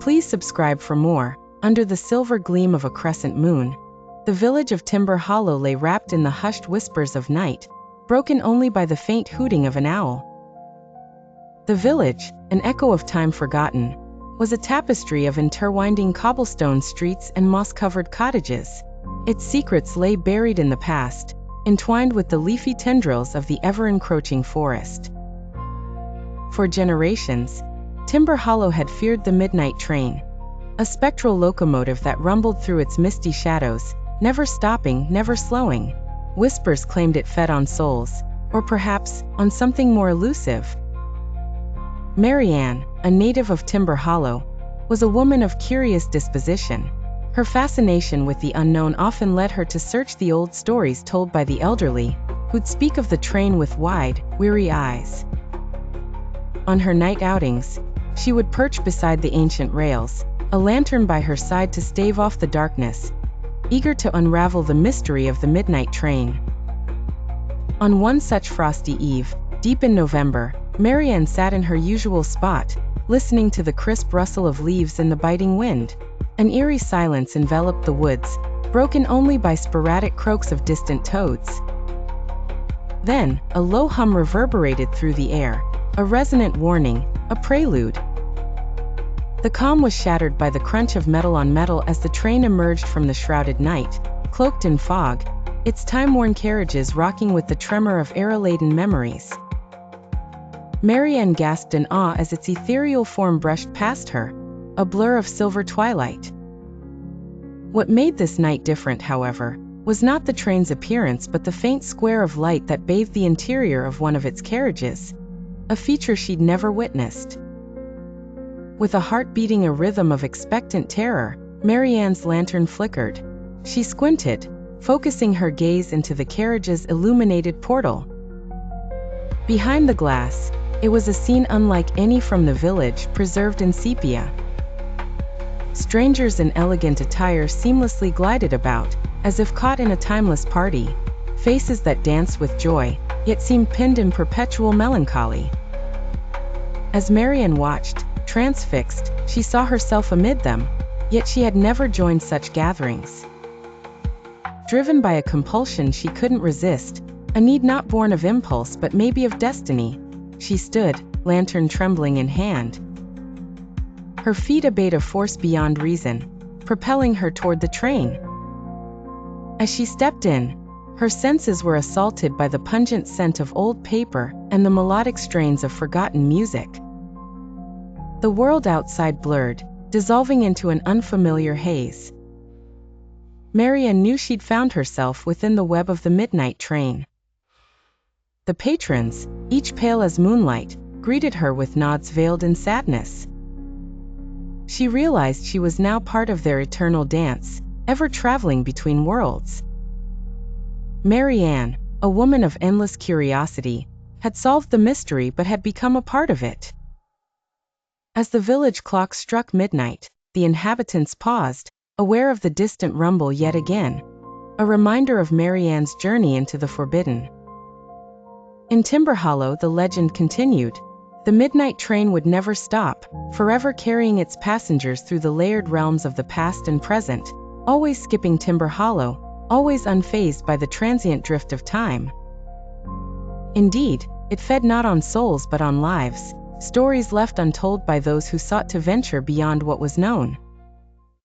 Please subscribe for more. Under the silver gleam of a crescent moon, the village of Timber Hollow lay wrapped in the hushed whispers of night, broken only by the faint hooting of an owl. The village, an echo of time forgotten, was a tapestry of intertwining cobblestone streets and moss-covered cottages. Its secrets lay buried in the past, entwined with the leafy tendrils of the ever-encroaching forest. For generations, Timber Hollow had feared the midnight train, a spectral locomotive that rumbled through its misty shadows, never stopping, never slowing. Whispers claimed it fed on souls, or perhaps on something more elusive. Marianne, a native of Timber Hollow, was a woman of curious disposition. Her fascination with the unknown often led her to search the old stories told by the elderly, who'd speak of the train with wide, weary eyes. On her night outings, she would perch beside the ancient rails, a lantern by her side to stave off the darkness, eager to unravel the mystery of the midnight train. On one such frosty eve, deep in November, Marianne sat in her usual spot, listening to the crisp rustle of leaves in the biting wind. An eerie silence enveloped the woods, broken only by sporadic croaks of distant toads. Then, a low hum reverberated through the air, a resonant warning, a prelude. The calm was shattered by the crunch of metal on metal as the train emerged from the shrouded night, cloaked in fog, its time-worn carriages rocking with the tremor of era-laden memories. Marianne gasped in awe as its ethereal form brushed past her, a blur of silver twilight. What made this night different, however, was not the train's appearance but the faint square of light that bathed the interior of one of its carriages, a feature she'd never witnessed. With a heart beating a rhythm of expectant terror, Marianne's lantern flickered. She squinted, focusing her gaze into the carriage's illuminated portal. Behind the glass, it was a scene unlike any from the village, preserved in sepia. Strangers in elegant attire seamlessly glided about, as if caught in a timeless party, faces that danced with joy, yet seemed pinned in perpetual melancholy. As Marianne watched, transfixed, she saw herself amid them, yet she had never joined such gatherings. Driven by a compulsion she couldn't resist, a need not born of impulse but maybe of destiny, she stood, lantern trembling in hand. Her feet obeyed a force beyond reason, propelling her toward the train. As she stepped in, her senses were assaulted by the pungent scent of old paper and the melodic strains of forgotten music. The world outside blurred, dissolving into an unfamiliar haze. Marianne knew she'd found herself within the web of the midnight train. The patrons, each pale as moonlight, greeted her with nods veiled in sadness. She realized she was now part of their eternal dance, ever traveling between worlds. Marianne, a woman of endless curiosity, had solved the mystery but had become a part of it. As the village clock struck midnight, the inhabitants paused, aware of the distant rumble yet again, a reminder of Marianne's journey into the forbidden. In Timber Hollow, the legend continued. The midnight train would never stop, forever carrying its passengers through the layered realms of the past and present, always skipping Timber Hollow, always unfazed by the transient drift of time. Indeed, it fed not on souls but on lives, stories left untold by those who sought to venture beyond what was known.